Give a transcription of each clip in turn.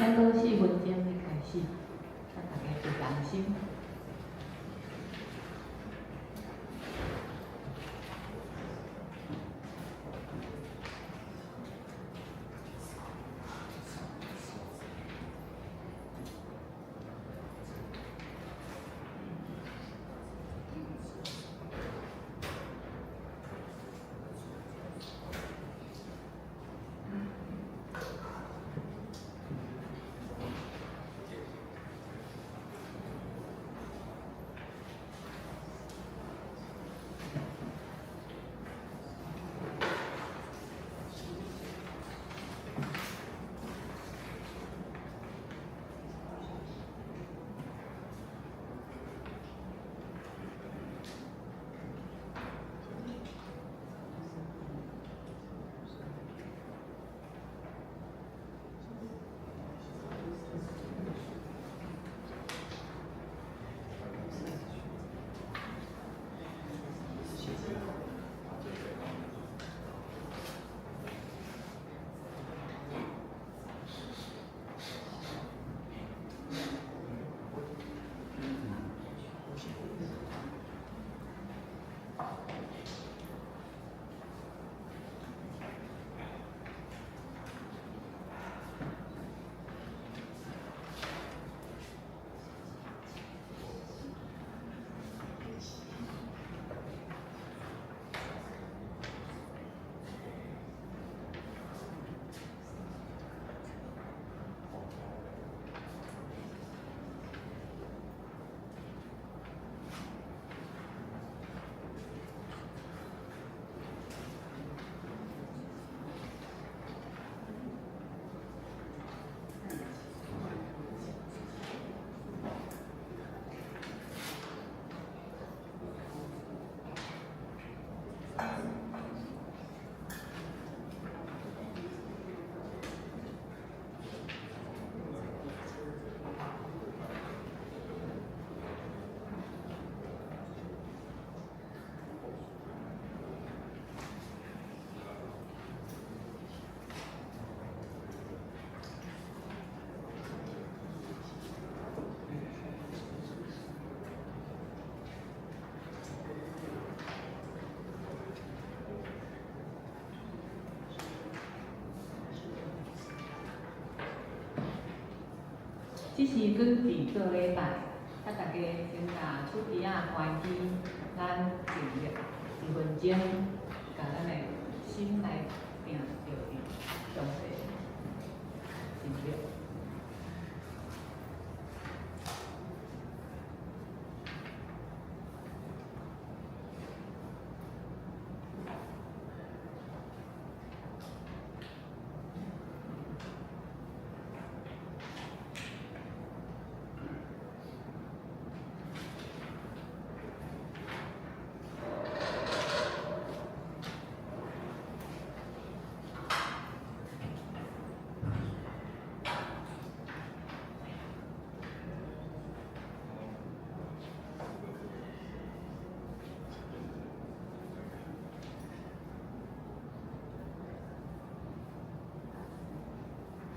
再过4分钟就开始，大家别担心。这是阮第个礼拜，甲大家先甲手机啊关机，咱静默1分钟，甲咱的心来定着伫上帝静默。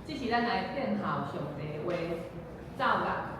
这是咱来等候上帝的话，奏乐。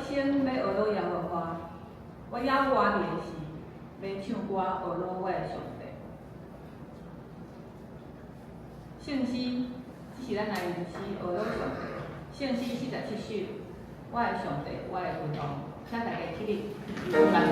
先要学罗耶和华，我也活着是要唱歌学罗我的上帝。圣诗，这是咱来吟诗学罗上帝。圣诗47首，我的上帝，我的君王，请大家起立，感受。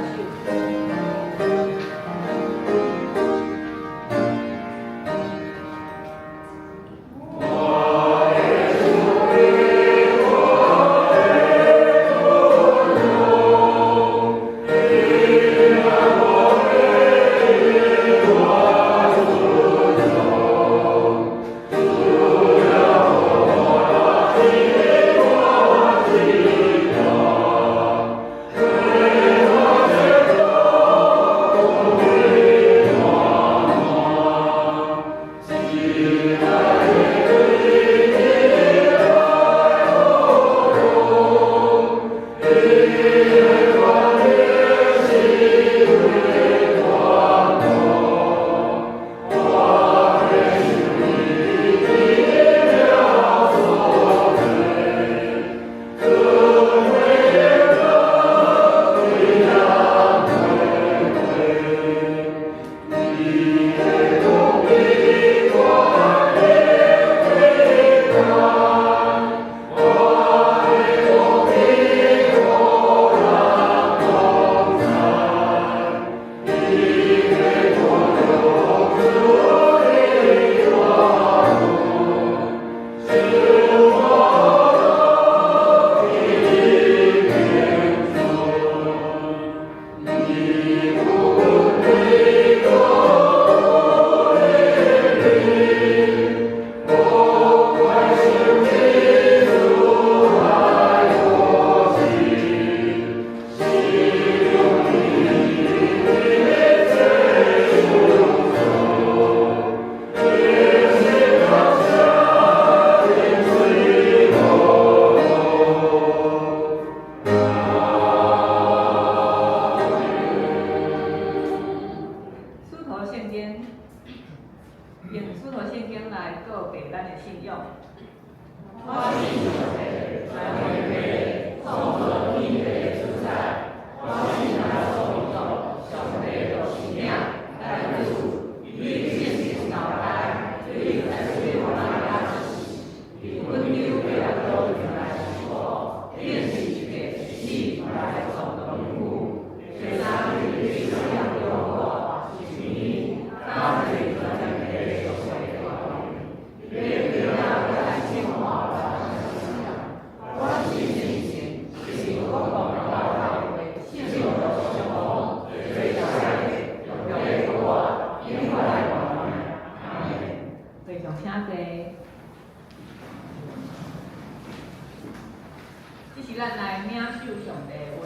咱来领受上帝的话，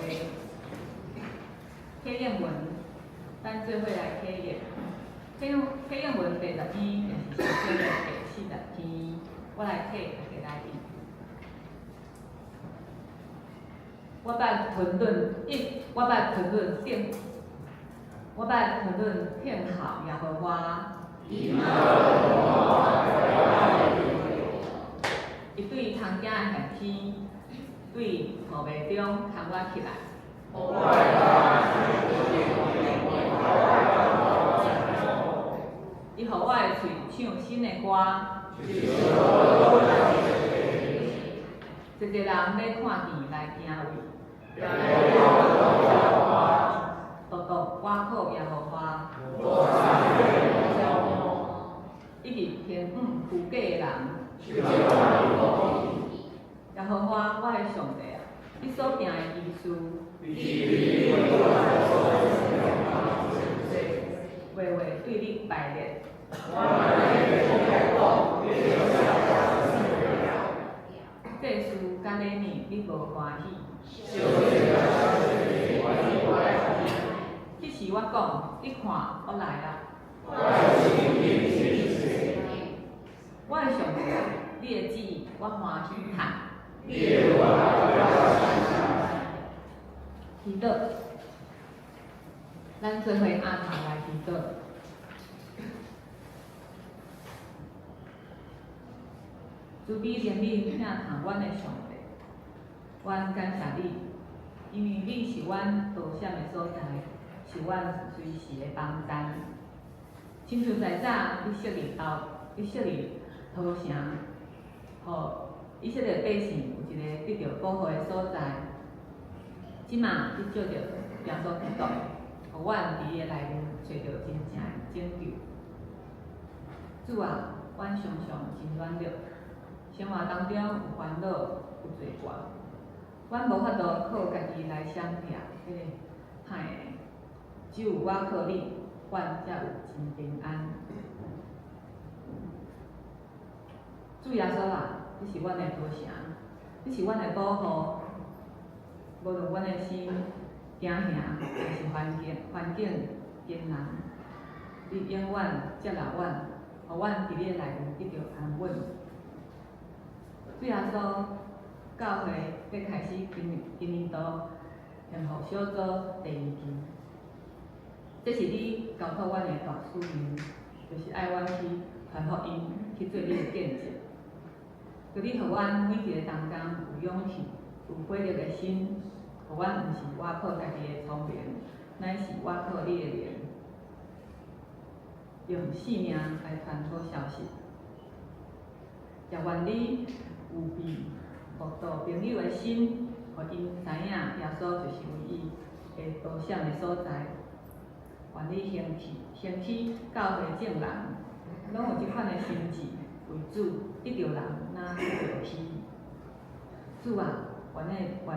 体验文，咱做伙来体验。体验文第10篇就是圣经的第40篇，我来替大家来念。我捌谈论我捌谈论天后耶和华。伊对窗仔的现天，对土糜中牵我起来。伊予我的喙唱新的歌。一个人要看见来行为。独独我靠耶和华。伊是天负假的人。耶和华我的上帝啊，你所行的义事，月月对你排列。这事甲你念，你无欢喜。迄时我讲，你看，我来啦。我的上帝啊，你的旨意我欢喜听。祈祷，咱做伙按头来祈祷。慈悲怜悯疼阮的上帝，阮感谢你，因为你是阮道闪的所在，是阮随时的帮站。亲像在早，你设立土城，互以色列百姓有一个得到保护的所在。即马你借着耶稣基督，互阮伫伊的内面找到真正的拯救。主啊，阮常常真软弱，生活当中有烦恼，有罪过，阮无法度靠家己来闪避迄个歹的，只有我靠你，阮才有真平安。主耶稣啊，你是阮的土城，你是阮的保护。无论阮的心惊吓，还是环境艰难，你永远接纳阮，互阮伫你内面得到安稳。主耶稣，教会要开始今年度联合小组第2期，这是你交托阮的大使命，就是爱阮去传福音，去做你的见证。求你互阮每一个同工有勇气、有火力的心，互阮毋是我靠家己的聪明，乃是我靠你的灵，用性命来传播消息。也愿你有备互道朋友的心，互因知影耶稣就是唯一的道闪的所在。愿你兴起教会众人，拢有即款的心志，为主得着人，哪得着去。主啊，愿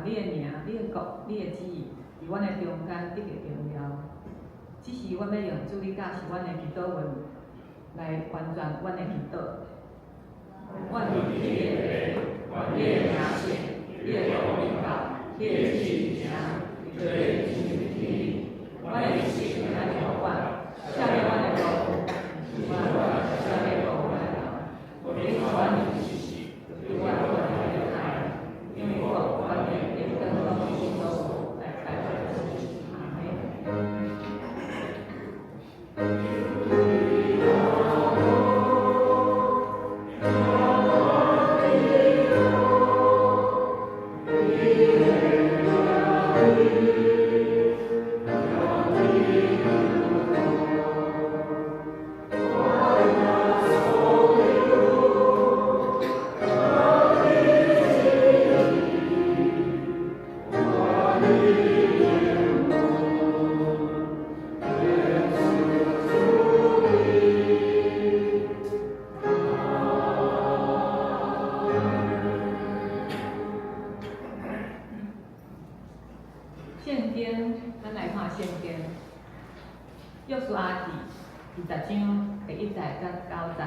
你的名、你的国、你的旨意，伫阮的中间得着荣耀。只是阮要用主你教示阮的祈祷文来完全阮的祈祷。愿你的愿你的名显，你的国临到，你的旨意行，你的旨意听。阮的心安尼互阮，下面阮的国，下面国来了，我们阮的知识，对阮的爱，因为我观念也跟东西都来改变自己。阿门。圣经，咱来看圣经。约书亚记20章第1节到9节，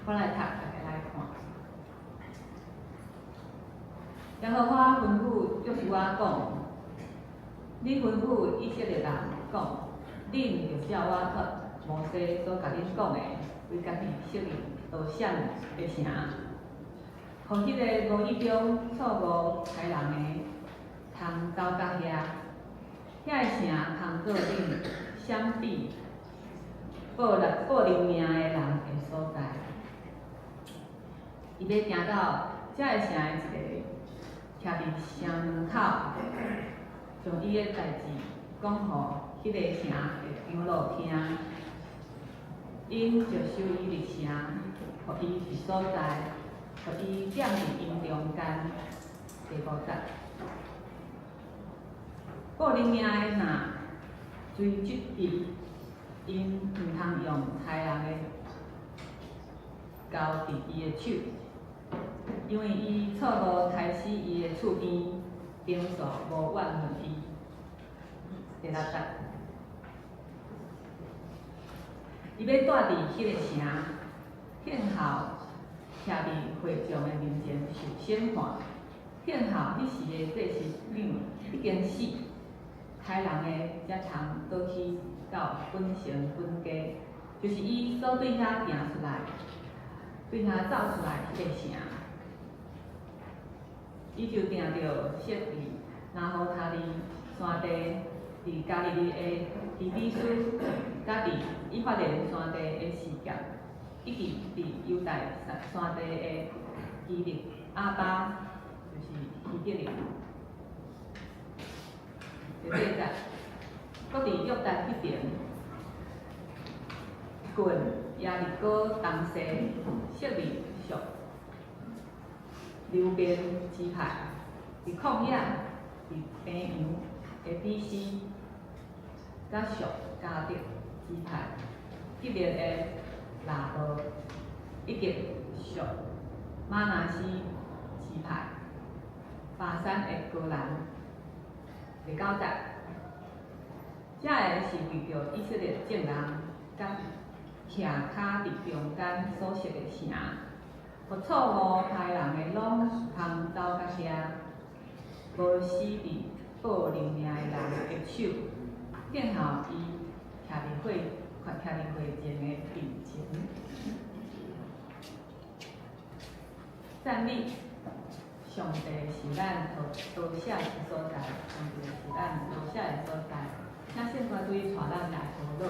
我来读，大家来看。耶和华吩咐约书亚讲：你吩咐以色列人讲，恁就照我托摩西所甲恁讲的，为家己设立道闪的城。互迄个无意中错误害人的，通走到遐，遐个城通做恁闪避报人命的人的所在。伊要行到遮个城的一个徛伫城门口，将伊的代志讲互迄个城的长老听，因就收伊入城，互伊伫所在。互伊踮伫因中间。第5节，报恁命的若追击伊，因毋通用害人的交伫伊的手，因为伊错误杀死伊的厝边，平素无怨恨伊。第6节，伊要住伫迄个城，幸好。徛伫会众的面前受审判，幸好迄时的祭司长已经死，害人的才通倒去到本城本家，就是伊所对遐行出来、对遐走出来迄个城，伊就定着设立，然后他伫山地，伫加利利的提比斯，甲伫以法莲山地的事件。以及伫犹大山地的基利阿巴，就是希吉林。第八节，搁伫约旦迄边，郡耶利哥东西设立属流便支派，伫旷野，伫平洋的比斯，甲属加德支派，吉列的拿伯，以及属马拿西支派，巴山的高兰。第九节，这个是为着以色列众人甲徛骹伫中间所设的城，互错误害人的拢通走到遐，无死伫报人命的人的手，等候伊徛伫火前的面前。赞美上帝是咱多谢的所在，上帝是咱多谢的所在，请圣歌队带咱来祷告。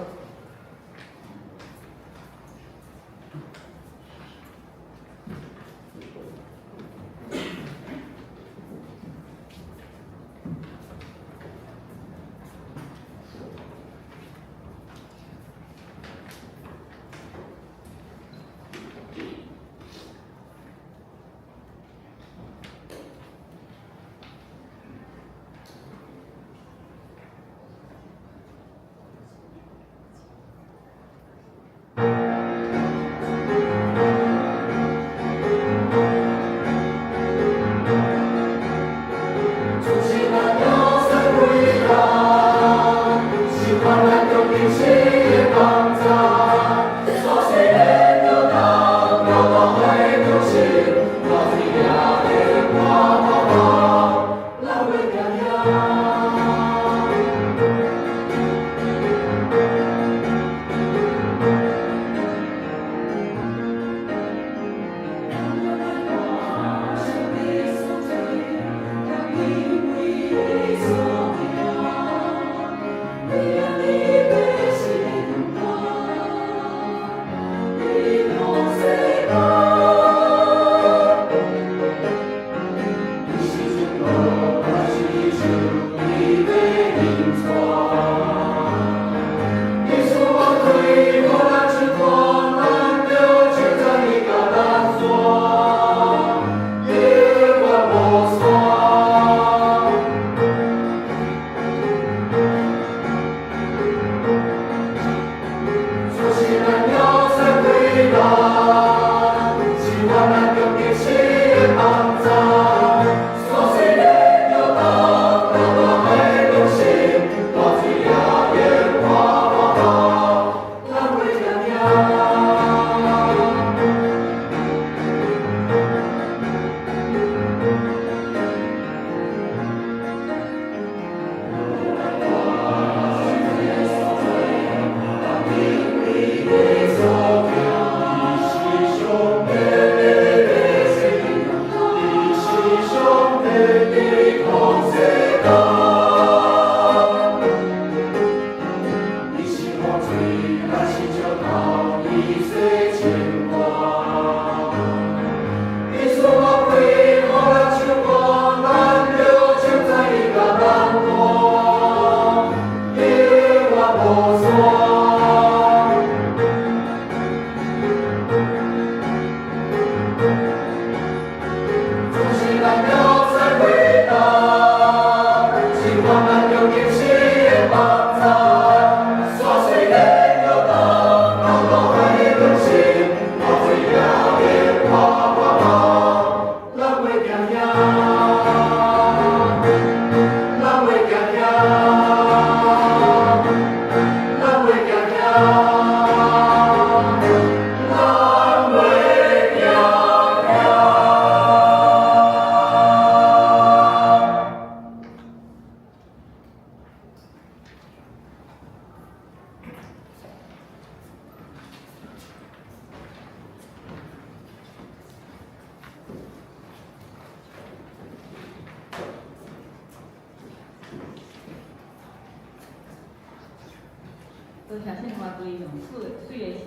多谢圣歌队用水的声，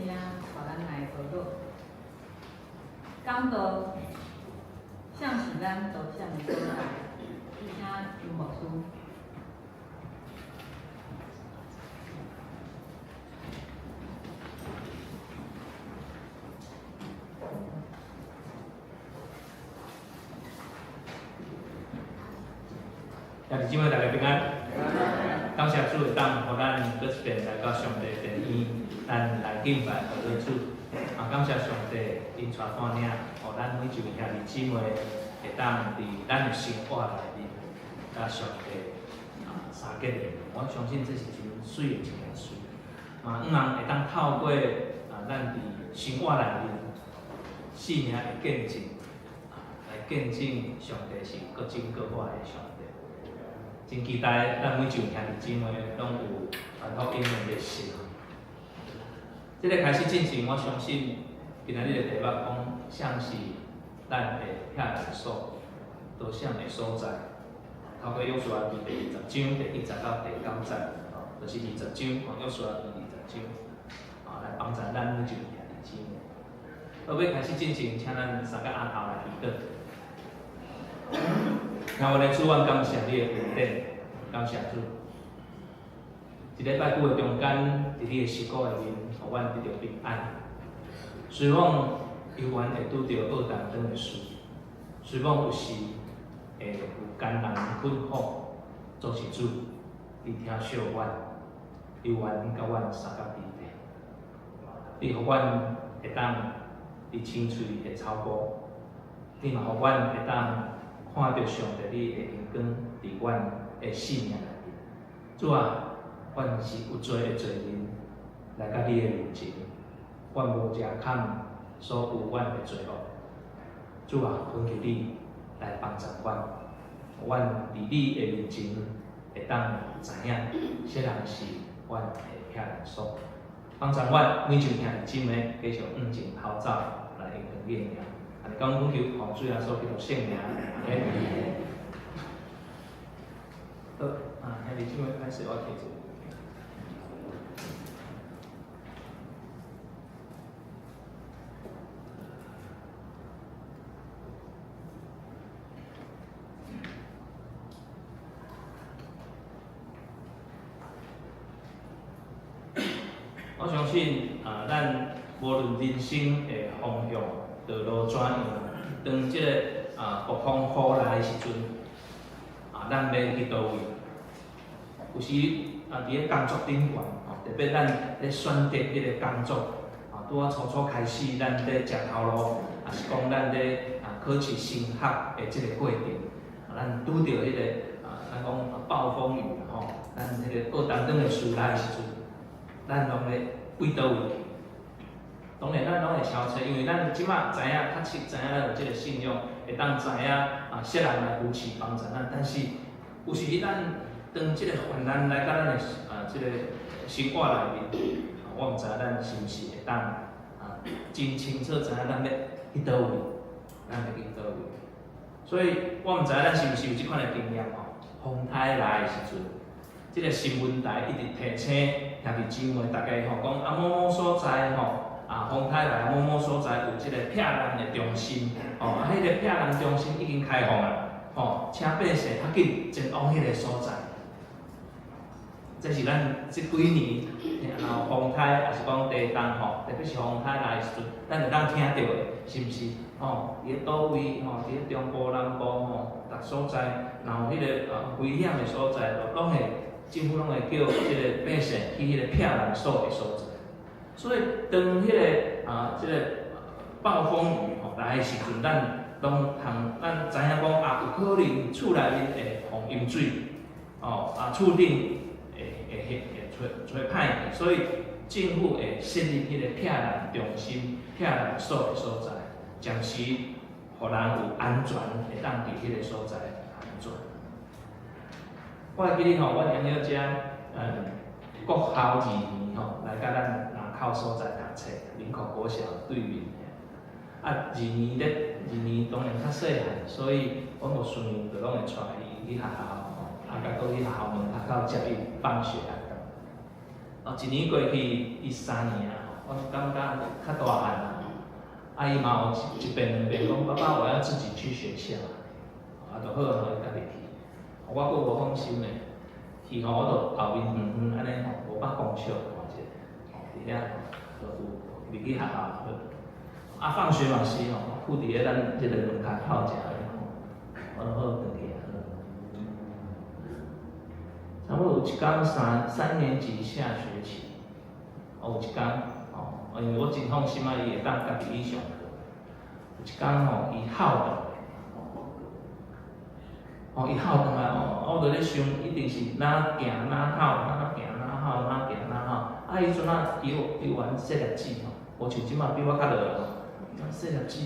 互咱来祷告。感动，像是咱导向的所在。请刘牧师。兄弟姊妹，大家平安。感谢主会当，互咱搁一遍来到上帝殿院，咱来敬拜和主。感谢上帝因带带领，互咱每一位兄弟姊妹会当伫咱的生活内面，甲上帝相结连。我相信这是真水的一件事。毋通会当透过咱伫生活内面信仰的见证，来见证上帝是搁真搁活的上帝。真期待咱每一位兄弟姊妹拢有福音的热心。这个开始进行，我相信今仔日的题目讲，像是咱的遐人所，都像的所在。透过约书亚记第20章第1节到第9节，就是20章，约书亚记20章，来帮助咱每一位兄弟姊妹。要开始进行，请咱三个阿头来祈祷。我的主，我感谢你的恩典，感谢主。一礼拜几的中间，伫你的施膏内面，互阮得到平安。虽然犹原会拄到恶当中的事，虽然有时会有艰难困苦，总是主，你听惜阮，犹原甲阮三角地地。你互阮会当伫清脆的草坡，你嘛互阮会当看到上帝你的荣光伫阮的信仰内面。主啊，阮是有罪的罪人，来到你的面前，阮无食堪所有阮的罪恶。主啊，恳求你来帮助阮，阮伫你的面前会当知影，谁人是阮的遐人所。帮助阮每一位兄弟姊妹继续向前跑走，来荣耀你的名。安尼讲，恳求奉主耶稣基督圣名，阿门。好，兄弟姊妹开始，我提出。我相信咱无论人生的方向、道路怎样，当即个暴风雨来的时阵，咱要去倒位？有时伫咧工作顶悬，特别咱咧选择迄个工作，拄啊初开始，咱咧食头路，也是讲咱咧考试升学的即个过程，咱拄着迄个咱讲暴风雨咱迄个恶当中的事来的时阵，咱拢咧为倒位去？当然，咱拢会超车，因为咱即马知影，确实知影咱有即个信仰，会当知影世人来扶持帮助咱。但是有时咱当即个患难来到咱的即个生活内面，我毋知影咱是毋是会当真清楚知影咱要去倒位，咱要去倒位。所以我毋知影咱是毋是有即款的经验风台来的时阵，即个新闻台一直提醒兄弟姊妹，大家讲某某所在风台来某某所在有即个避难的中心，迄个避难中心已经开放啊，请百姓较紧前往迄个所在。这是咱即几年，然后风台也是讲地震特别是风台来的时阵，咱会当听到的，是毋是？伫咧倒位伫咧中部、南部逐所在，然后迄个危险的所在，拢会政府拢会叫即个百姓去迄个避难所的所在。所以当迄个即个暴风雨来的时阵，咱拢咱知影讲有可能厝内面会洪淹水，厝顶会歹去，所以政府会设立迄个避难中心、避难所的所在，暂时互人有安全会当伫迄个所在安全。我会记得阮养小姐国校2年来甲咱口所在读册，林口国小对面。2年当然较细汉，所以阮无顺利就拢会带伊去学校，甲倒去学校门口口接伊放学1年过去，伊3年我感觉较大汉伊嘛有一遍两遍讲爸爸我要自己去学校，就好伊家己去。我阁无放心诶，是吼，我着后面远远安尼吼，无捌讲笑看者，伫遐着有入去学校，啊放学嘛是吼，附伫咧咱即个门口泡食安尼吼，我就好转去啊。差不多有一天三年级下学期，有一天哦，因为我真放心啊，伊会当家己去上课。有一天吼，伊哭了。伊哭倒来我就咧想，一定是哪行哪哭，哪行哪哭，哪行哪哭。伊阵游玩细粒子吼，无像即马比我较落吼，细粒子。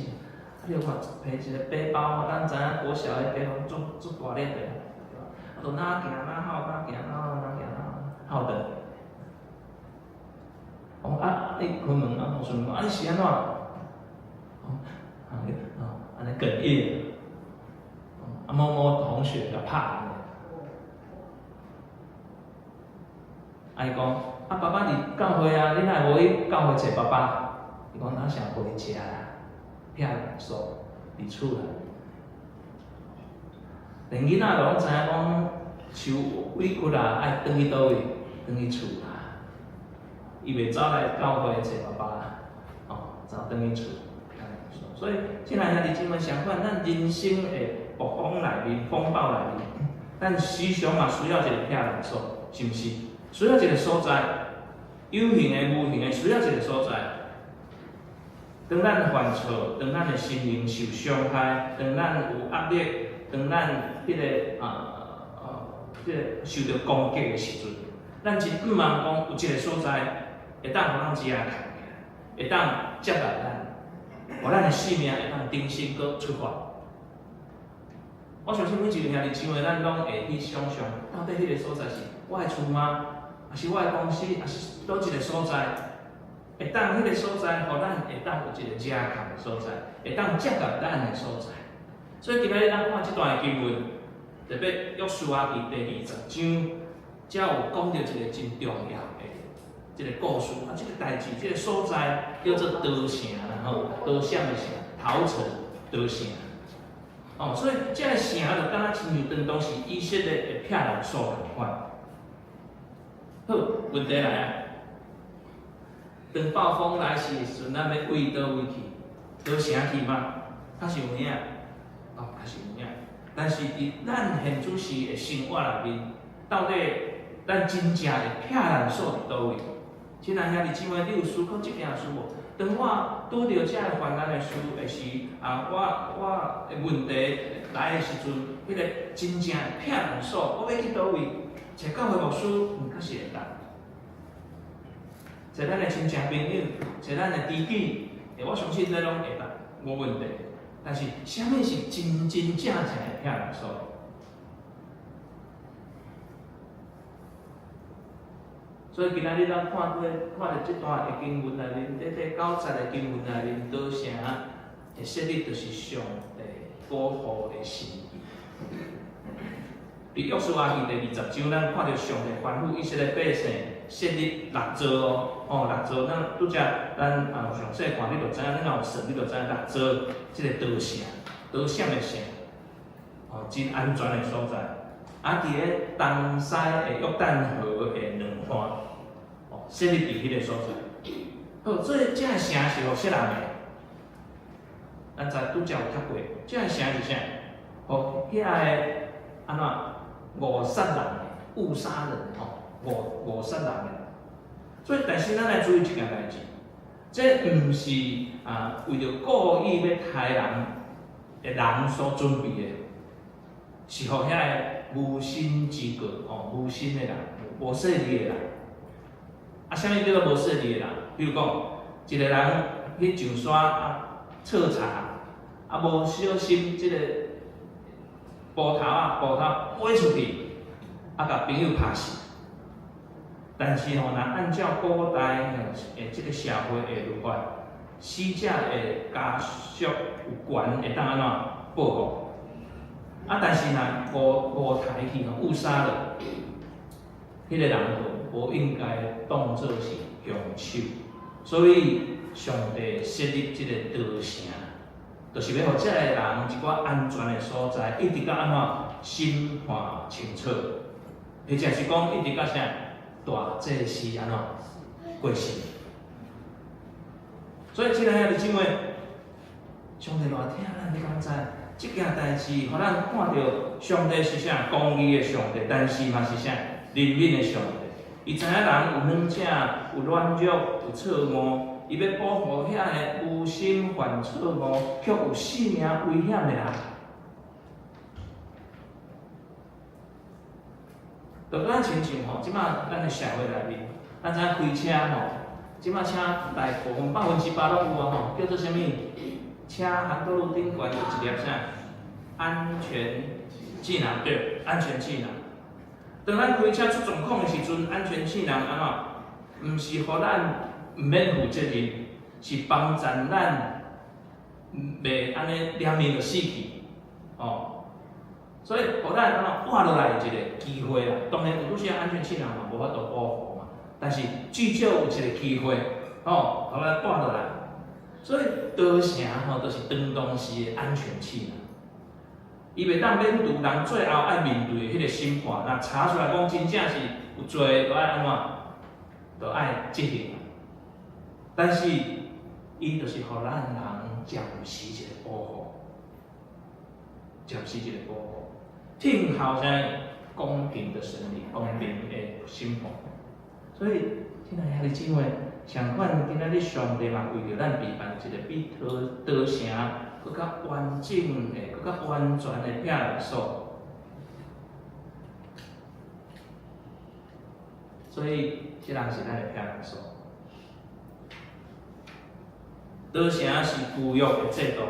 你有看摕一个背包，咱知影国小的背包足大粒的，就哪行哪哭，哪行哪哭，哪行哪哭倒。你开门同学问你是安怎？安尼哽咽。某某同学甲拍伊讲爸爸伫教会啊，你哪无去教会找爸爸？伊讲哪想回家啦，遐数伫厝啦。连囡仔拢知影讲受委屈啦，爱转去倒位？转去厝啦。伊袂走来教会找爸爸，走转去厝。所以，亲爱兄弟姊妹，相反，咱人生的暴风来临、风暴来临，咱时常嘛需要一个避难所，是毋是？需要一个所在，有形的、无形的，需要一个所在。当咱犯错，当咱的心灵受伤害，当咱有压力，当咱受到攻击的时阵，咱真毋茫讲有一个所在，会当互咱只啊扛起来，会当接纳咱。互咱的生命会当重新搁出发。我相信每一个兄弟姊妹，咱拢会去想象，到底迄个所在是我的厝吗？还是我的公司？还是倒一个所在？会当迄个所在，互咱会当有一个遮扛的所在，会当接纳咱的所在。所以今日咱看这段的经文，特别约书亚记第20章，才有讲到一个真重要的。这个故事这个代志，这个所在叫做刀城啦吼，刀闪的城，头城刀城。所以这个城就敢若亲像当当时以色列的避难所同款。好，问题来啊，当暴风来时的时阵，咱要位倒位去？刀城去吗？较是有影，较是有影。但是伫咱现主时的生活内面，到底咱真正的避难所伫倒位？亲爱兄弟姊妹，你有思考这件事无？当我拄到这个患难的事的时，我的问题来的时阵，迄个真正避难所，我要去倒位？找教会牧师，确实会当；找咱的亲戚朋友，找咱的知己，我相信咱拢会当，无问题。但是，啥物是真正的避难所？所以今仔日咱看到这段的经文内面，第9节的经文内面，刀城的设立就是上帝保护的心意。伫约书亚记第20章，咱看到上帝吩咐以色列百姓设立6座6座，咱拄则咱详细看，你就知影，咱若有算，你就知影6座这个刀城，刀闪的城，真安全的所在。伫咧东西的约旦河的两岸。设立伫迄个所在，好，所以这个城是互啥人的？咱知拄则有读过，这个城是啥？互遐个安怎误杀人的、误杀人误杀人的。所以，但是咱来注意一件代志，这毋是为着故意要害人的人所准备的，是互遐个无心之过无心的人、无说理的人。啥物叫做无说理的人？比如讲，一个人去上山彻查，无小心即个捕头飞出去，甲朋友拍死。但是若按照古代的即个社会的律法，死者的家属有权会当安怎报复？但是若误抬去误杀了，迄个人无应该当作是凶手，所以上帝设立这个刀城，就是要互遮个人一寡安全的所在，一直到安怎心怀清楚，或者是讲一直到啥大祭司安怎过世。所以，亲爱的姊妹，上帝偌疼咱，你敢知？即件代志，互咱看到上帝是啥公义的上帝，但是嘛是啥怜悯的上帝。伊知影人有软者，有软弱，有错误，伊要保护遐个无心犯错误，却有性命危险的人。就咱亲像吼，即马咱的社会内面，咱知影开车吼，即马车大部分100%拢有啊吼，叫做啥物？车行道路顶悬有一粒啥？安全气囊，对，安全气囊。当咱开车出状况的时阵，安全气囊安怎？毋是互咱毋免负责任，是帮咱袂安尼连命就死去，哦。所以互咱安怎活落来一个机会啦。当然有拄些安全气囊嘛，无法度保护嘛，但是至少有一个机会，哦，互咱活落来。所以刀城吼，就是当当时的安全气囊。伊袂当免除人最后爱面对的迄个审判，若查出来讲真正是有罪，就爱安怎？就爱执行。但是伊就是互咱人暂时一个保护，暂时一个保护，听候啥公平的审理，公平的审判。所以，亲爱的姊妹，相款今仔日上帝嘛为着咱备办一个比刀城更较完整的、更较完全的避难所。所以，这人是咱的避难所。刀城是旧约的制度，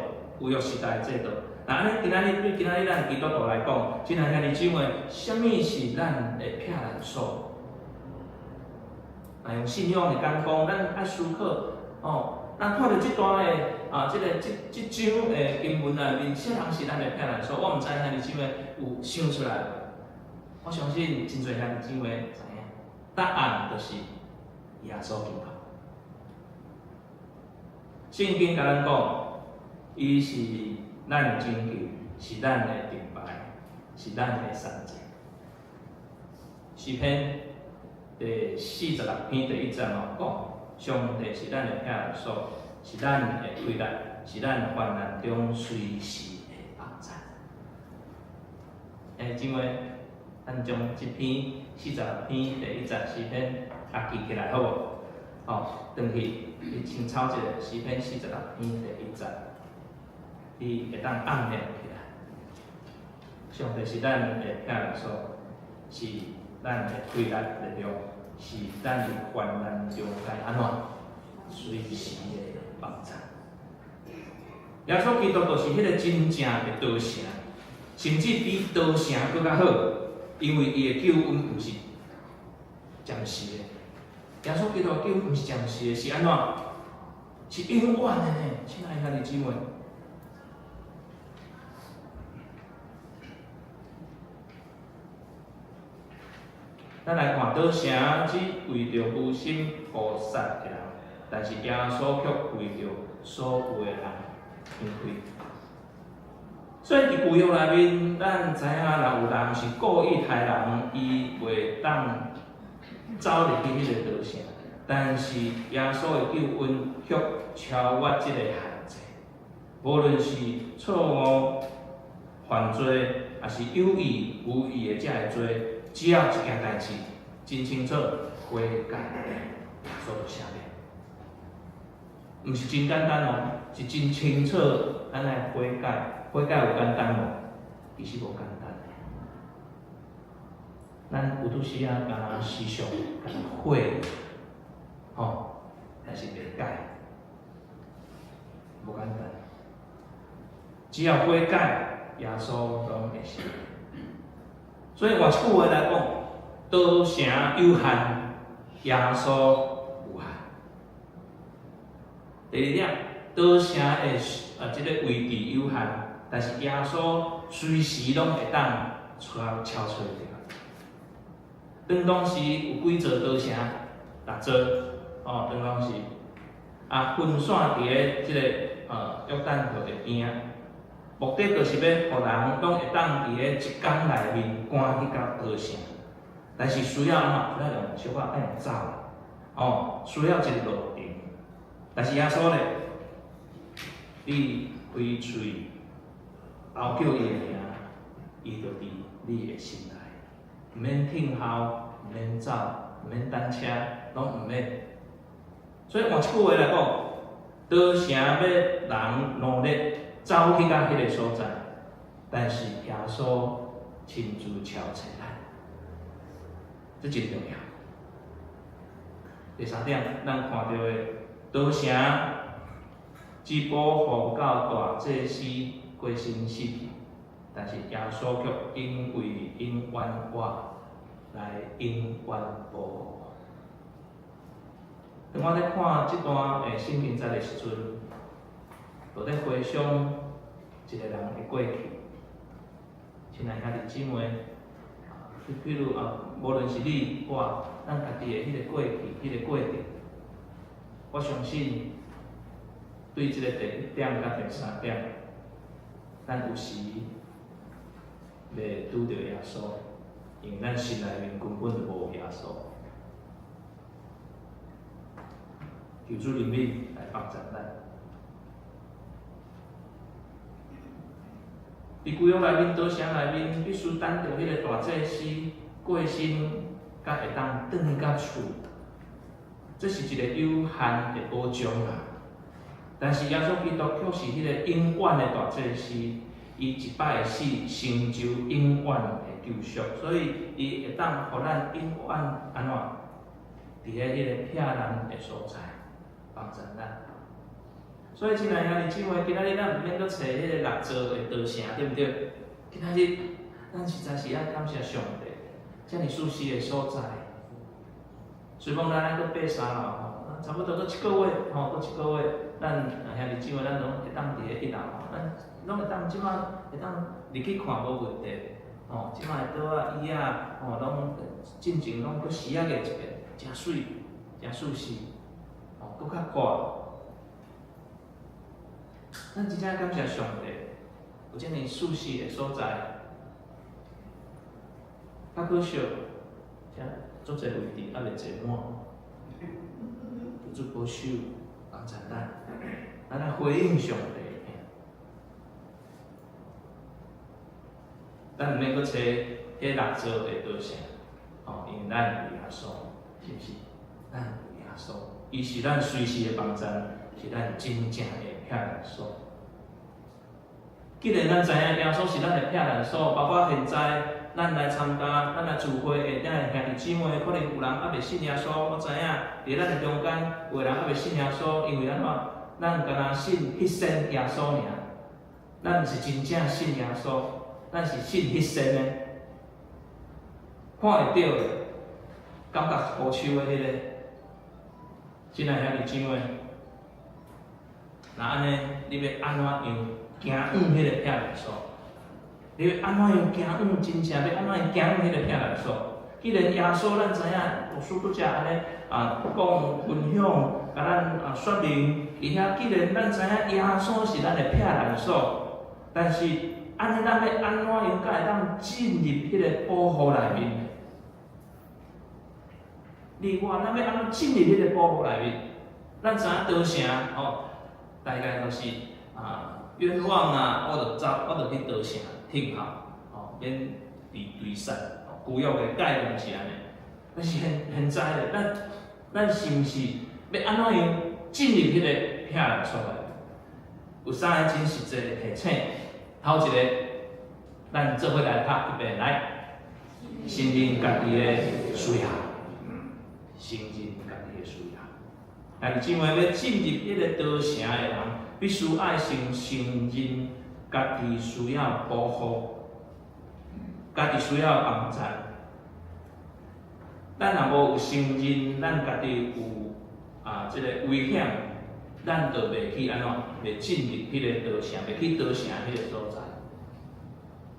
旧约时代的制度。那安尼，今仔日对今仔日咱基督徒来讲，亲爱的姊妹，什么是咱的避难所？用信仰来讲，咱爱思考哦。咱看到这段的这章的经文内面，啥人是咱的避难所？我毋知兄弟姊妹有想出来无？我相信真侪兄弟姊妹知影，答案就是耶稣基督。圣经甲咱讲，伊是咱的拯救，是咱的顶牌，是咱的山寨。诗篇第46篇第1节讲，上帝是咱的避难所，是咱的归来，是咱患难中随时的帮助。姊妹，咱将这篇46篇第1节诗篇记起来好无？哦，转去你清抄一下诗篇46篇第1节，你会当暗念起来。上帝是咱的避难所，是咱的归来力量，是咱的患难中该安怎随时的帮助。耶稣基督就是迄个真正的刀城，甚至比刀城更较好，因为伊的救恩毋是暂时的。耶稣基督的救恩毋是暂时的，是安怎？是永远的呢，亲爱的兄弟姊妹。咱来看，刀城只为着无心捕杀的人，但是耶稣却为着所有的人捐开。所以伫旧约内面，咱知影若有人是故意害人，伊袂当走入去迄个刀城，但是耶稣的救恩却超越即个限制。无论是错误、犯罪，还是有意无意的才会做，只要一件代志真清楚悔改，耶稣就赦免。毋是真简单哦，是真清楚，咱来悔改。悔改有简单无？其实无简单。咱有拄时啊，敢若时常敢若悔，吼，但是袂改，无简单。只要悔改，耶稣拢会赦免。所以换一句话来讲，刀城有限，耶稣有限。第二点，刀城的这个位置有限。但是耶稣随时拢会当超出掉。当时有几座刀城，6座，当时分散伫咧即个约旦河的边，目的就是要互人拢会当伫咧一天内面赶去到岛城，但是需要需要用小可爱用走的，需要一个路程。但是耶稣咧，你开喙吼叫伊的名，伊就伫你的心内，毋免听候，毋免走，毋免等车，拢毋免。所以换一句话来讲，岛城要人努力走去到迄个所在，但是耶稣亲自超找咱，这真重要。第三点，咱看到的岛城只保护到大祭司过身死去，但是耶稣却因为因冤我来因冤保护。当我咧看即段圣经节的时阵，就咧回想一个人的过去。亲爱兄弟姊妹，譬如无论是你我，咱家己的迄个过去、迄个过程，我相信对即个第一点甲第三点，咱有时袂拄着耶稣，因为咱心内面根本就无耶稣。求主怜悯来帮助咱。伫旧约内面、岛城内面，必须等到迄个大祭司过身，才会当转去到厝。这是一个有限的保障啦。但是耶稣基督却是迄个永远的大祭司，伊一摆的死成就永远的救赎，所以伊会当互咱永远安怎？伫咧迄个僻人的所在。帮助咱，所以亲爱兄弟姊妹，今仔日咱毋免搁找迄个六座的道城，对毋对？今仔日咱实在是要感谢上帝，遮尔舒适的所在。随望咱搁爬山咯，差不多搁一个月，搁一个月，咱兄弟姊妹咱拢会当伫咧迄搭，咱拢会当即摆会当入去看无问题。即摆的岛啊、椅啊，拢进前拢搁时啊个一遍，诚水，诚舒适。搁较高，咱真正感谢上帝，有遮尔舒适的所在。较可惜，遮足侪位置还袂坐满，求主保守，帮助咱来回应上帝。咱毋免搁找迄六座的道城，因为咱有耶稣，是毋是？咱有耶稣。伊是咱随时的帮助，是咱真正的避难所。既然咱知影耶稣是咱的避难所，包括现在咱来参加、咱来聚会下底的兄弟姊妹，可能有人还袂信耶稣，我知影伫咱的中间有人还袂信耶稣，因为安怎？咱敢若信迄身耶稣尔，咱毋是真正信耶稣，咱是信迄身的，看会到的，感觉好手的迄个。亲爱兄弟姊妹，那安尼，你要安怎样行往迄个避难所？你要安怎样行往真正要安怎样行往迄个避难所？既然耶稣咱知影，有许多只安尼讲分享，甲咱说明，而且既然咱知影耶稣是咱的避难所，但是安尼咱要安怎样才会当进入迄个保护内面？另外，咱要安怎进入迄个保护内面？咱知影岛城大概都是冤枉啊，我就走，我就去岛城听候，免离散。旧约的概念是安尼，但是现在咧，咱是毋是要安怎样进入迄个避难所内？有三个真实际的提醒。头一个，咱做伙来读一遍来，承认家己的需要。承认家己的需要，但姊妹要进入迄个岛城的人，必须爱先承认家己需要保护，家己需要帮助。咱若无有承认咱家己有即个危险，咱就袂去安怎，袂进入迄个岛城，袂去岛城迄个所在。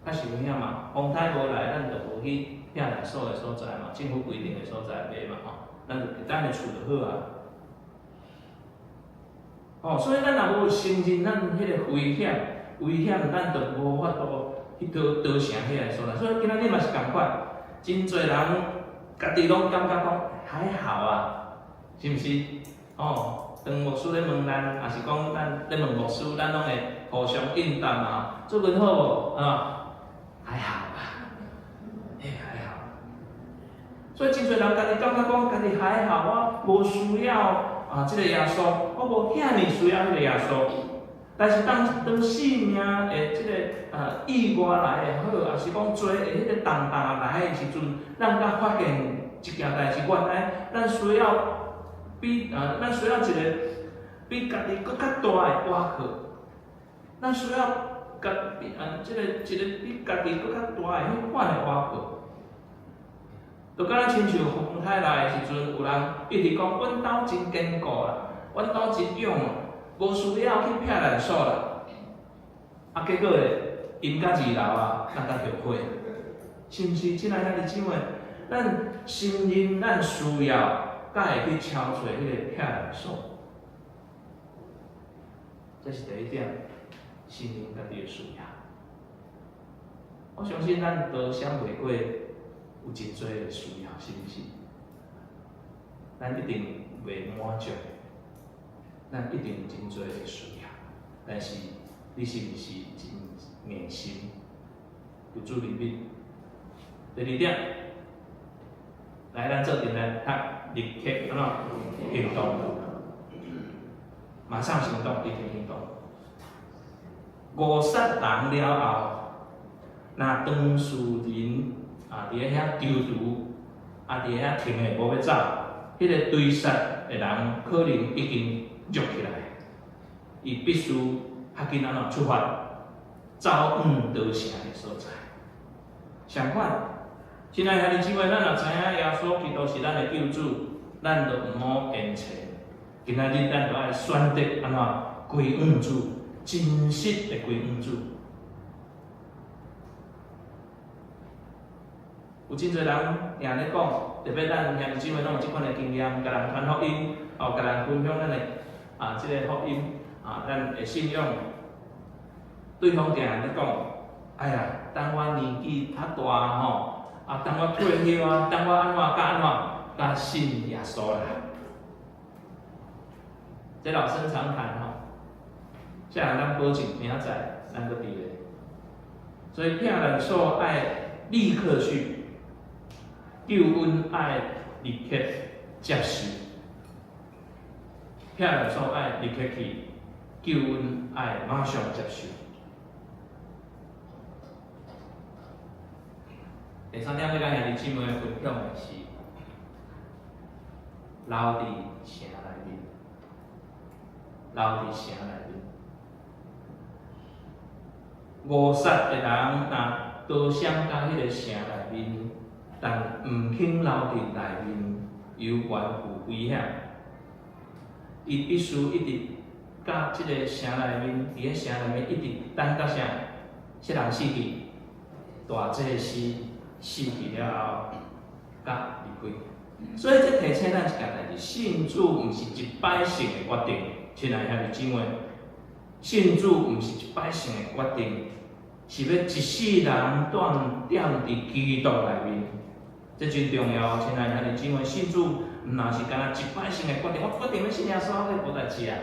较是危险嘛，风台无来，咱就无去避难所的所在嘛，政府规定的所在袂嘛咱就咱的厝就好啊。所以咱若无承认咱迄个危险咱就无法度去达成迄个所在。所以今仔日嘛是共款，真侪人家己拢感觉讲还好啊，是毋是？当牧师咧问咱，也是讲咱咧问牧师，咱拢会互相应答嘛。做阮好无？还好吧，还好。所以真侪人家己感觉讲家己还好啊，无需要即个耶稣，我无遐尼需要迄个耶稣。但是当生命的即个意外来的好，也是讲做的迄个重担来的时阵，咱才发现一件代志，原来咱需要咱需要一个比家己搁较大的瓦壳，咱需要即个一个比家己搁较大的迄款的瓦壳。就敢若亲像风台来的时阵，有人一直讲阮兜真坚固啦，阮兜真勇啦，无需要去劈烂锁啦。结果咧，因甲二楼咱甲后悔，是毋是？亲爱的姊妹，咱承认咱需要，才会去敲找迄个劈烂锁。这是第一点，承认家己的需要。我相信咱都想袂过。有真多的需要，是毋是？咱一定袂满足，咱一定有真多的需要。但是你是毋是真硬心，有主灵力？第二点，来咱做阵来立刻行动，马上行动，立刻行动。误杀人了后，若当事人伫咧遐丢除，伫咧遐停诶无要走，迄个追杀诶人可能已经喐起来，伊必须较紧出发，走往得城诶所在。相反，亲爱的姊妹，咱若知影耶稣基督是咱诶救主，咱就毋好延迟。今仔日咱就爱选择归往主，真实诶归往主。有真侪人也咧讲，特别咱兄弟姊妹拢有即款的经验，甲人传福音，甲人分享咱的即个福音，咱的信仰。对方定咧讲，哎呀，等我年纪较大等我退休等我安怎，甲信耶稣啦。这老生常谈这人咱保证明仔载咱搁伫咧。所以骗人说爱立刻去。救恩爱立刻接受，遐人所爱立刻去，救恩爱马上接受。第三点，要甲兄弟姊妹分享的是，留伫城内面，留伫城内面。误杀的人若刀伤到迄个城内面。但毋肯留伫内面，有缘有危险。伊必须一直甲即个城内面，伫咧城内面一直等到啥？些人死去，大祭司死去了后，甲离开。所以这提醒咱一件代志：信主毋是一摆性的决定，亲爱兄弟姊妹，信主毋是一摆性的决定，是要一世人踮伫基督内面。这真重要，亲爱兄弟姊妹，信主毋若是干那一摆性的决定，我决定要信耶稣，迄无代志啊。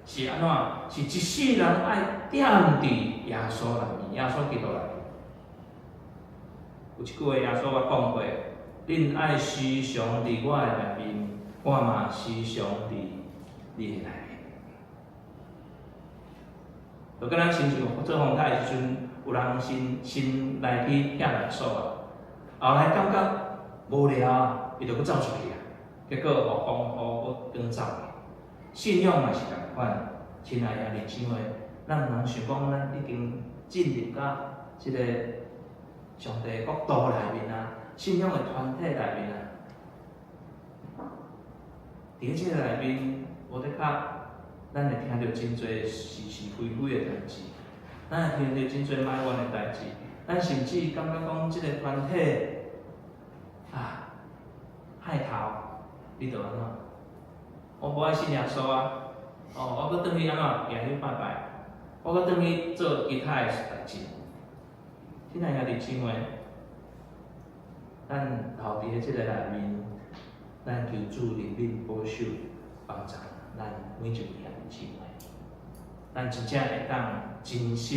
是安怎？是一世人爱踮伫耶稣内面，耶稣基督内面。有一句话，耶稣我讲过：恁爱时常伫我的内面，我嘛时常伫你的内面。就敢若亲像做风台的时阵，有人先来去遐人锁后来感觉无聊伊就搁走出去结果互风雨搁走。信仰嘛是共款，亲爱兄弟姊妹，咱毋通想讲咱已经进入到即个上帝国度内面信仰的团体内面伫即个内面，无得较，咱会听到真侪是非非的代志，咱会听到真侪埋怨的代志，咱甚至感觉讲即个团体害头，你着安怎？我无爱信耶稣我搁转去安怎行去拜拜，我搁转去做其他诶代志。亲爱兄弟姊妹，咱留伫即个内面，咱求主怜悯保守帮助咱每一位兄弟姊妹，咱真正会当真实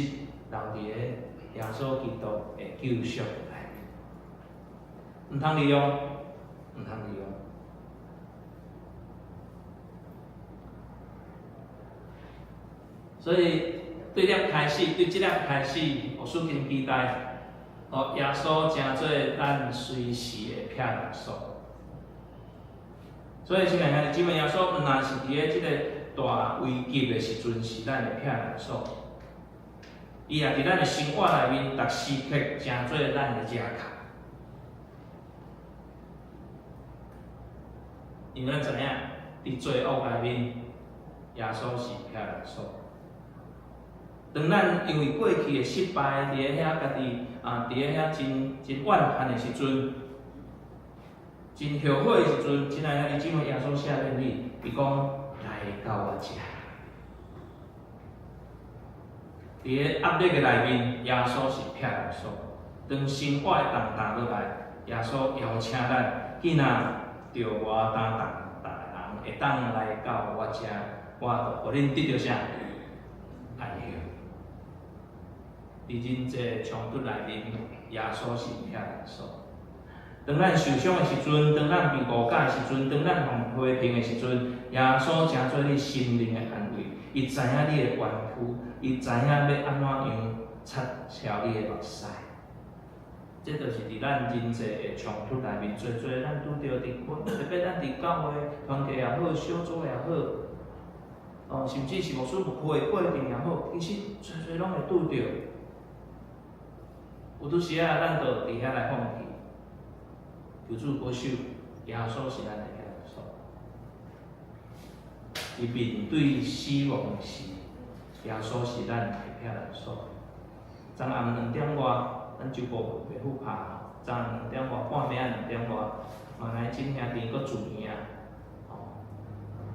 留伫个耶稣基督诶救赎内面，毋通利用，毋通利用。所以对即粒开始，我属真期待，耶稣成做咱随时的撇力所。所以，亲爱兄弟姊妹，耶稣毋但是伫咧即个大危急的时阵是咱的撇力所，伊也伫咱的生活内面，逐时刻成做咱的遮靠。因为咱知影，伫罪恶内面，耶稣是撇力所。当咱因为过去的失败，伫咧遐家己伫咧遐真怨恨的时阵，真后悔的时阵，亲爱兄弟姊妹，耶稣写俾你，伊讲来到我遮。伫咧压力的内面，耶稣是撇力所。当生活重担落来，耶稣邀请咱，囡仔着我担重担的人，会当来到我遮，我互恁得到啥？安息。伫真济冲突内面，耶稣是撇力所。当咱受伤的时阵，当咱被误解的时阵，当咱互批评的时阵，耶稣成做你心灵的安慰。伊知影你的冤屈，伊知影要安怎样擦消你的目屎。这就是伫咱人际的冲突内面，做咱拄着伫困，特别咱伫教会团契也好，小组也好，甚至是牧师牧会过程也好，其实做拢会拄着。有拄时啊，咱就伫遐来放弃。求主保守，耶稣是咱的撇力所。伊面对死亡的时，耶稣是咱的撇力所。昨暗2点外，咱就无袂赴拍。昨暗2点外，半暝啊2点外，嘛来真兄弟搁住院啊，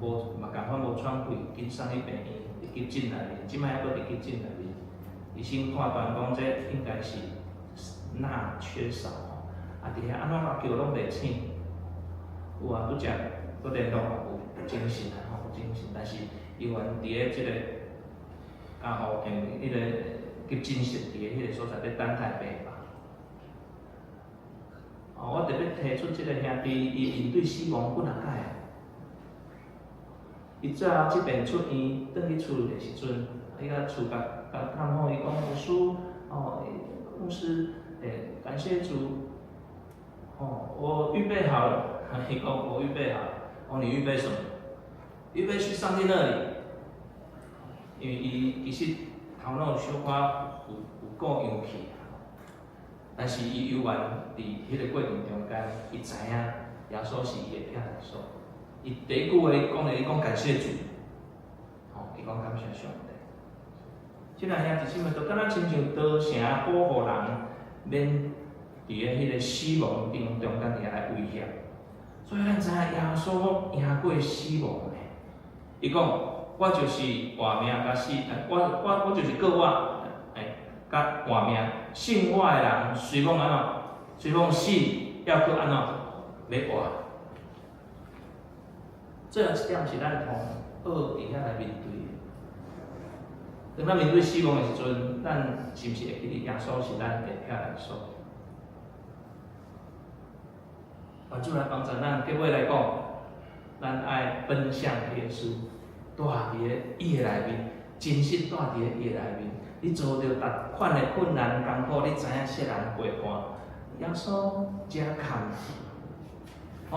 无嘛共款无喘气，紧送去病院，伫急诊内面，即摆还搁伫急诊内面。医生判断讲，这应该是钠缺少。伫遐安怎叫拢袂醒，有啊，拄则搁联络有精神啊，有精神，但是医院伫咧即个加护迄个急诊室伫咧迄个所在咧等待病吧。我特别提出即个兄弟，伊面对死亡几啊解啊。伊最后即边出院，转去厝的时阵，伊甲厝甲探访，伊讲牧师，牧师，感谢主。我预备好了。伊讲我预备好了。你预备什么？预备去上帝那里。因为伊其实头脑小可有够勇气，但是伊犹原伫迄个过程中间，伊知影耶稣是伊的撇力所。伊第一句话伊讲感谢主。伊讲感谢上帝。即个兄弟姊妹，就敢若亲像刀城保护人免。伫咧迄个死亡中间伫来威胁，所以咱知影耶稣赢过死亡的。伊讲，我就是活命甲死，我就是过我，甲活命，信我的人，随讲安怎，随讲死，要搁安怎，要活。这一点是咱同学伫遐来面对的。当咱面对死亡的时阵，咱是毋是会记得耶稣是咱的撇力所？愿主来帮助咱，结尾来讲，咱爱奔向耶稣，住伫咧伊的内面，真实住伫咧伊的内面。你做着逐款的困难艰苦，你知影世人陪伴，耶稣遮看。各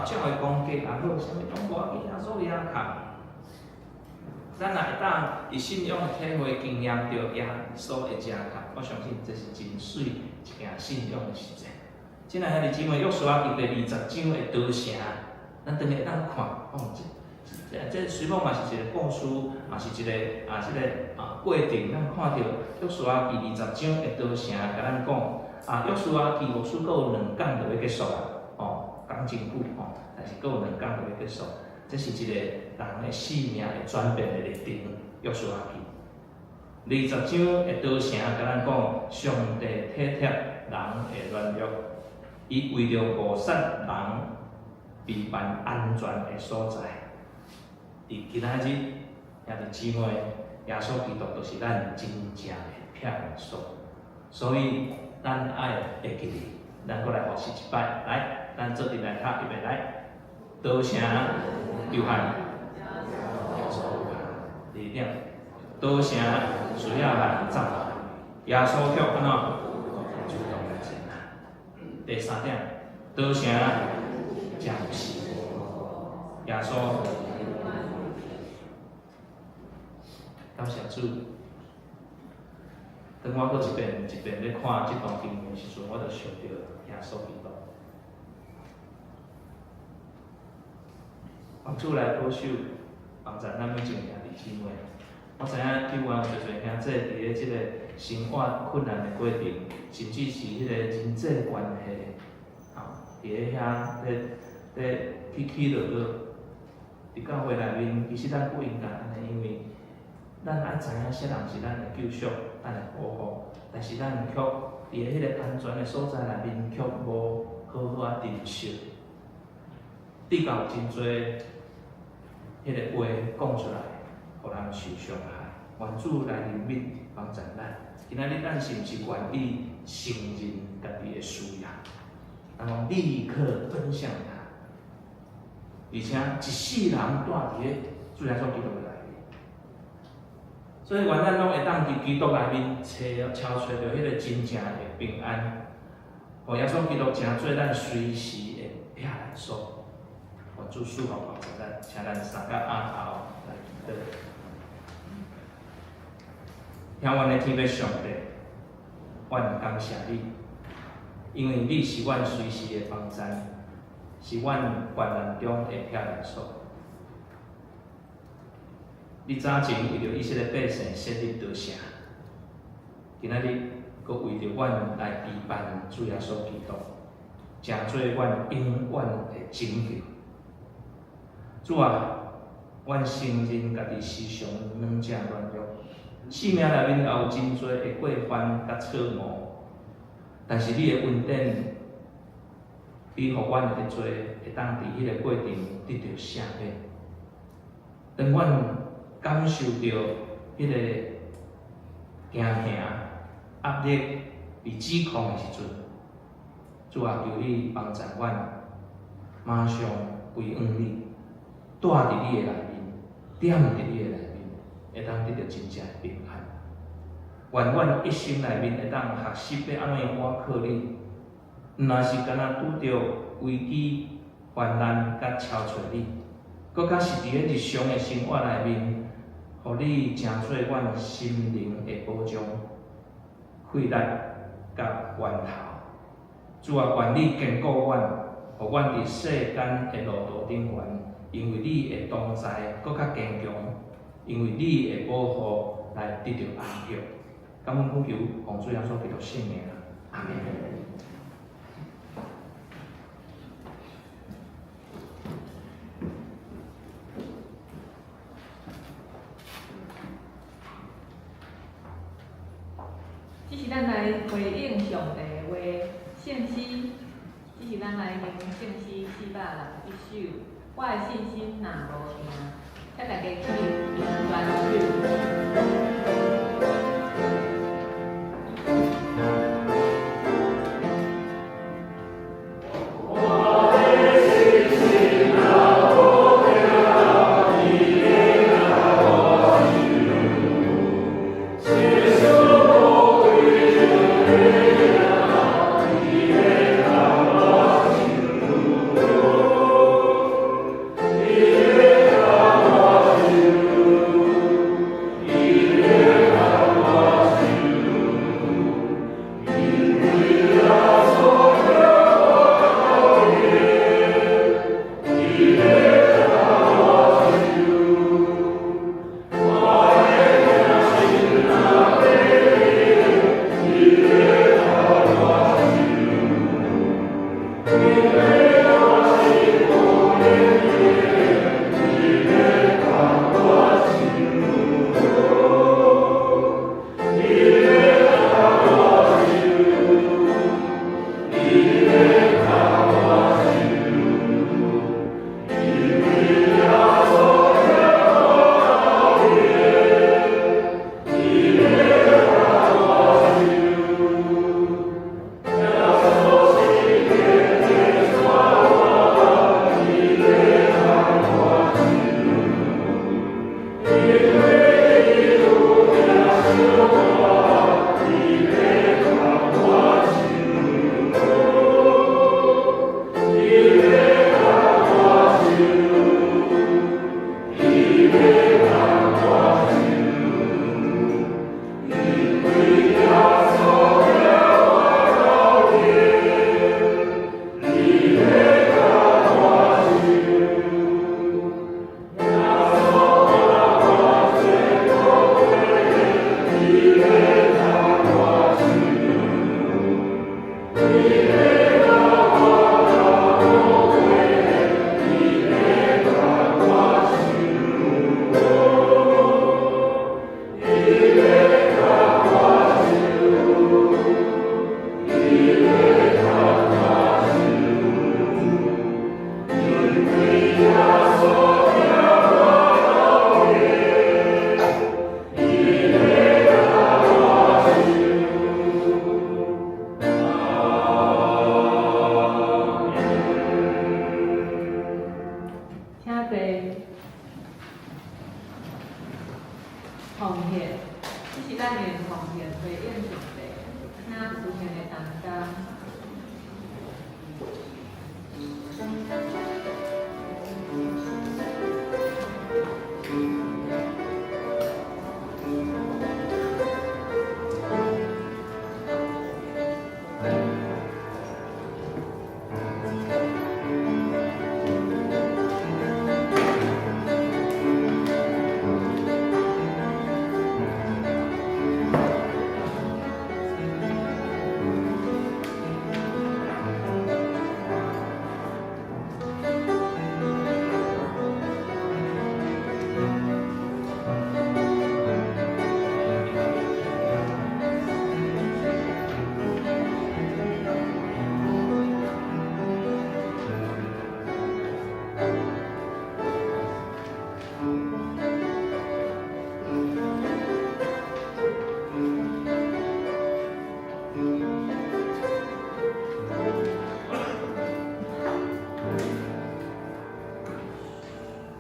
种的攻击也好，啥物拢无要紧，耶稣伊遐看。咱若会当伫信仰的体会经验着耶稣的遮看，我相信这是真水一件信仰的实践。即个兄弟姊妹，约书亚记第20章的刀城，咱当日会当看，这虽讲嘛是一个故事，嘛是一个过程，咱看到约书亚记20章的刀城，甲咱讲约书亚记牧师阁有2讲就要结束啦，讲真久但是阁有2讲就要结束，这是一个人的生命会转变的历程，约书亚记。20章的道成甲咱讲，上帝体贴人的软弱，伊为着误杀人，避万安全的所在。伫今仔日，兄弟姊妹，耶稣基督就是咱真正的避难所。所以，咱爱会记哩，咱搁来复习一摆，来，咱做阵来读，预备来。道成约翰，第二点，道成需要来走，耶稣却安怎主动来前啊？第三点，道成真有事，耶稣感谢主。当我搁一遍咧看即段经文的时阵，我就想到耶稣基督。帮主来保守，帮助咱每一个兄弟姊妹。我知影救援有侪兄弟伫咧即个生活困难的过程，甚至是迄个人际关系，伫咧遐咧起落落。伫教会内面，其实咱不应该安尼，因为咱爱知影谁人是咱的救赎，咱的保护，但是咱却伫咧迄个安全的所在内面，却无好好啊珍惜。比较真多迄个话讲出来，互人受伤害。愿主来怜悯帮助咱。今仔日咱是毋是愿意承认家己的需要，然后立刻分享它，而且一世人住伫咧主耶稣基督内面。所以，愿咱拢会当伫基督内面找到迄个真正的平安，互耶稣基督成做咱随时的避难所。愿主赐福帮助咱，请咱三甲阿头来祈祷。听阮的天父上帝，阮感谢你，因为你是阮随时的帮站，是阮患难中的避难所。你早前为着以色列百姓设立道城，今仔日阁为着阮来陪伴主耶稣基督，成做阮永远的拯救。主啊，阮承认家己时常软正软弱，生命内面也有真多的过犯甲错误，但是你的恩典，比互阮会做，会当伫迄个过程得到赦免。当阮感受到迄个惊吓、压力被指控的时阵，主啊，求你帮助阮，马上归向你。住伫你的内面，踮伫你的内面，会当得到真正的平安。愿阮一生内面会当学习要安怎样倚靠你，若是敢若拄着危机、患难甲超找你，搁较是伫咧日常的生活内面，互你成做阮心灵的保障、气力甲源头。主啊，愿你坚固阮，互阮伫世间的路途顶悬。因为你的同在搁较坚强，因为你的保护来得到安息。感恩恳求，奉主耶稣基督圣名，阿门。这是咱来回应上帝的话，圣诗，这是咱来念圣诗461首。我的信心若无定，请大家起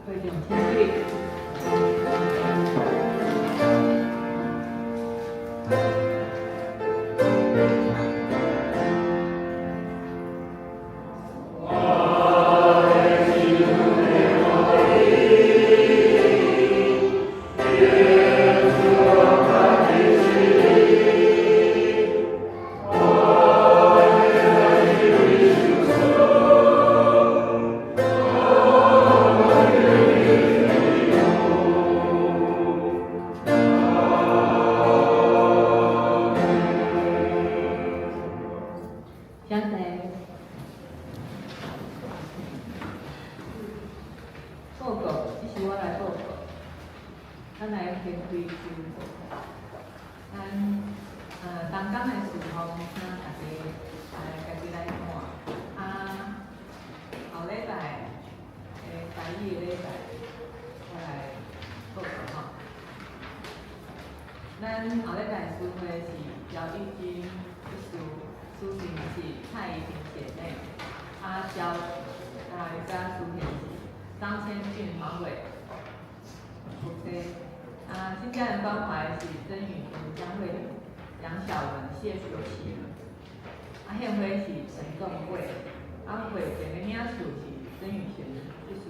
会用天地。现在报告，这是我来报告。咱来先开始。咱东港的事项，请大家家己来看。后礼拜台语的礼拜，我来报告吼。咱后礼拜输的是姚玉金一输。输赢是蔡依萍姐妹，加输赢是张千俊、黄伟。OK， 新家人关怀是曾雨婷、江慧玲、杨晓文、谢淑琪。献花是陈仲贵，会前个领处是曾雨璇一输。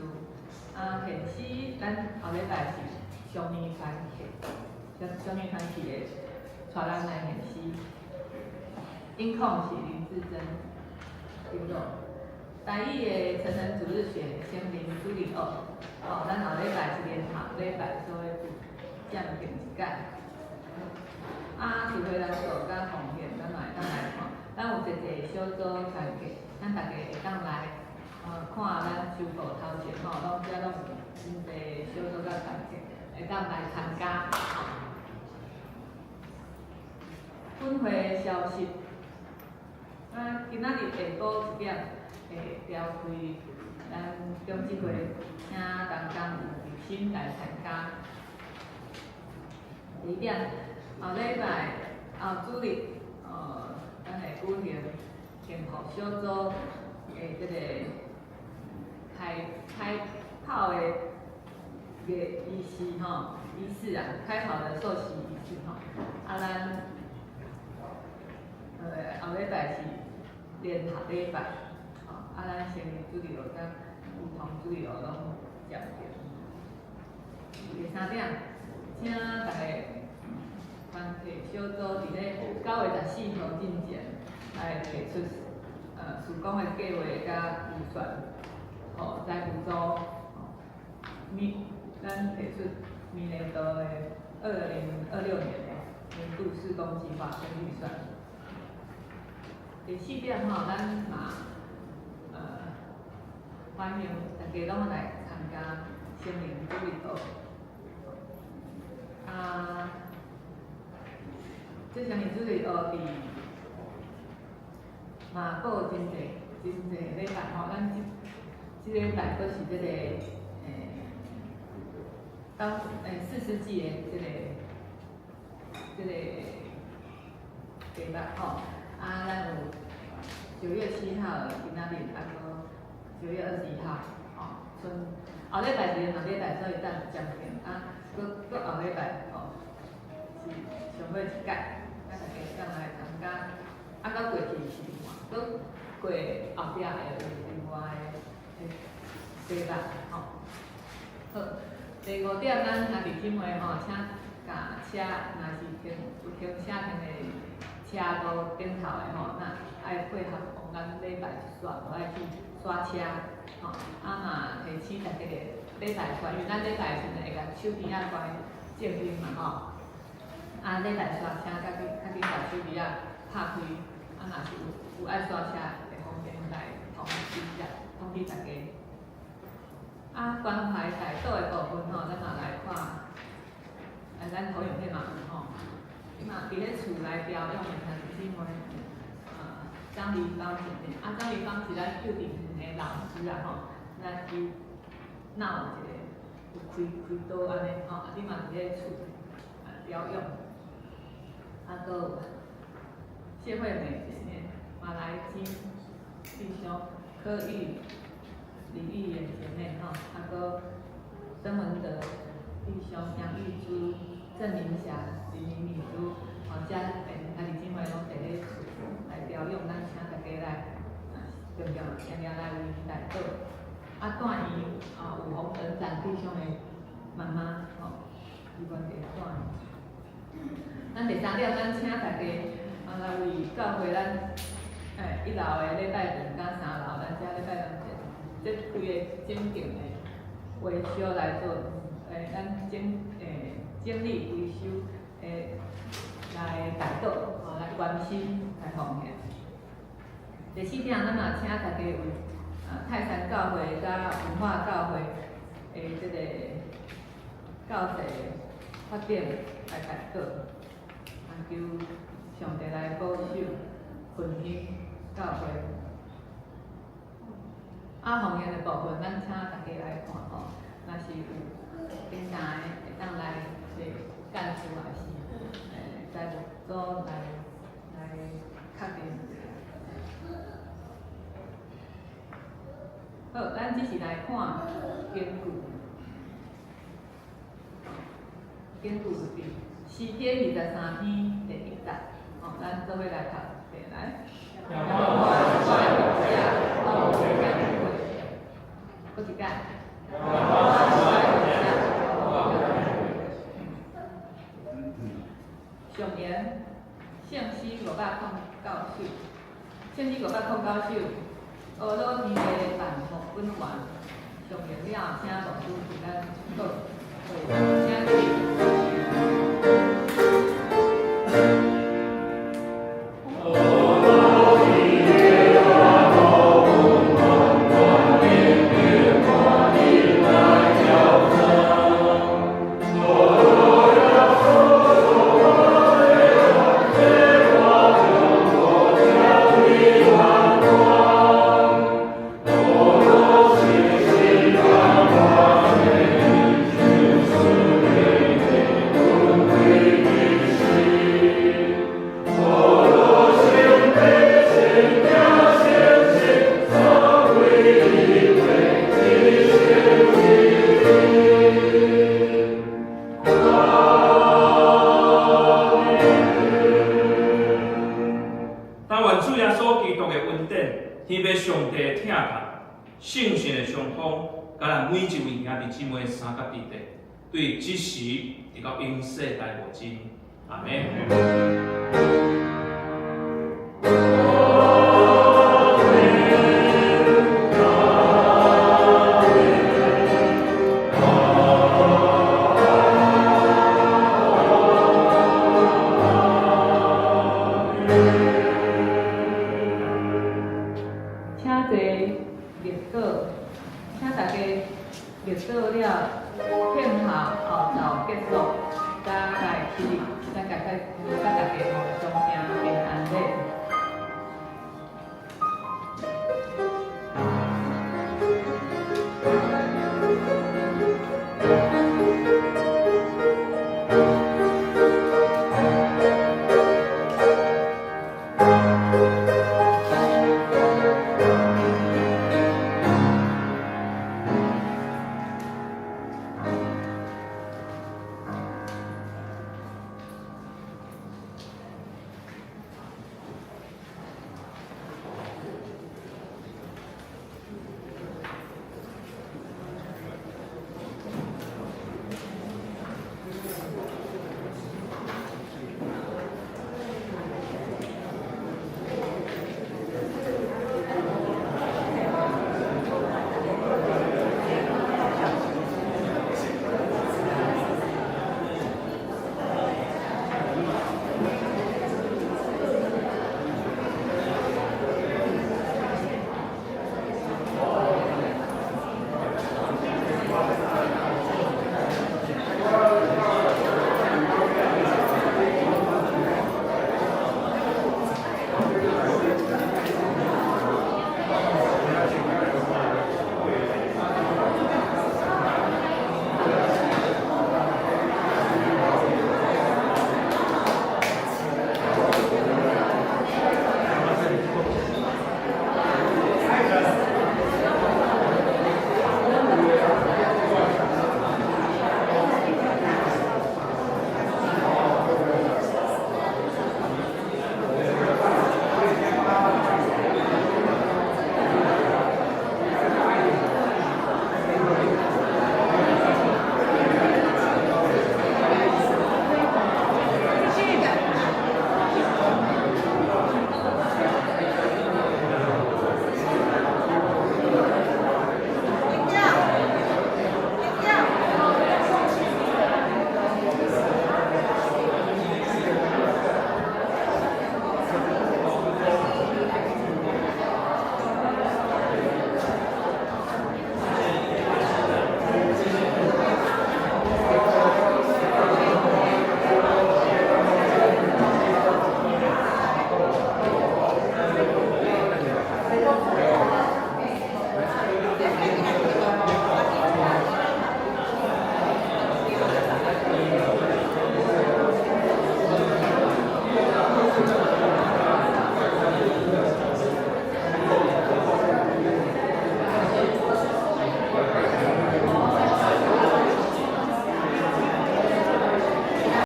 现时咱后礼拜是双面团体，双面团体的带咱来现时。音控是林志珍，对不？台语的成人主日学先林主任咱后礼拜是连头礼拜，所以暂停一届。除非咱做甲奉献，咱来看。咱有一个小组团结，咱大家会当来看咱修补头前拢遮拢有真侪小组甲团结，会当来参加。本会消息。今仔日下晡1点会召开咱中执会，请东港有热心来参加。2点后礼拜主日，咱会举行健护小组的开跑的仪式开跑的授旗仪式咱后礼拜是连头礼拜，咱先年主任甲有同主任拢接着。3点，请大家团体小组伫咧9月14号之前来提出施工的计划甲预算，财务组咱提出明年度的2026年的年度施工计划跟预算。4点咱嘛欢迎大家拢来参加心灵主日学。这心灵主日学伫嘛阁有真侪礼拜咱这礼拜阁是4世纪的礼拜咱有9月7号今仔日，9月21号，后礼拜是连后礼拜，所以暂停。搁后礼拜是上尾一届，大家当来参加。到过去是搁过后壁的有另外的礼拜好，第5点咱下日金会请甲车，若是有停车停的车路顶头的那爱配合往咱礼拜一煞，就爱去刷车，吼，嘛提醒大家礼拜刷，因为咱礼拜时阵会甲手机仔关正经嘛，吼，礼拜刷车较紧把手机仔拍开，若是有爱刷车，会方便来通知大家。关怀大道的部分吼，咱嘛来看，咱投影片嘛有吼，伊嘛伫咧厝内调用的像是姊妹，张丽芳姐妹，张丽芳是咱幼稚园的老师啊吼，咱伊闹有开刀安尼吼，你嘛伫咧厝调用，搁有谢惠美姐妹，马来金弟兄，柯玉。李玉妍姐妹吼，搁曾文德弟兄、杨玉珠、郑明霞、林明女珠，遮家己姊妹拢伫咧厝来调用，咱请大家来重要来为来做。带伊有洪仁展弟兄的妈妈吼，伊问题带伊。咱第三点，咱请大家来为教会咱1楼的礼拜堂甲3楼咱遮礼拜堂。这几个整定的维修来做，咱整理维修来改造，来关心来奉献。第四点，咱嘛请大家为泰山教会甲文化教会这个教士发展来改造，求上帝来保守分兴教会。奉献的部分，咱请大家来看吼，若是有平常会当来干事也是，财务组来确定。好，咱只是来看根据是第4篇23篇第1节，咱做伙来读，来。好一届。上言，圣诗509首，圣诗509首，俄罗斯的万福本源，上言了，请牧师为咱读，请圣神的上方，甲咱每一位兄弟姊妹三甲弟弟，对即时直到永世大无尽。阿门。热倒了，片后后头结束，加来起立，咱大家大家吼。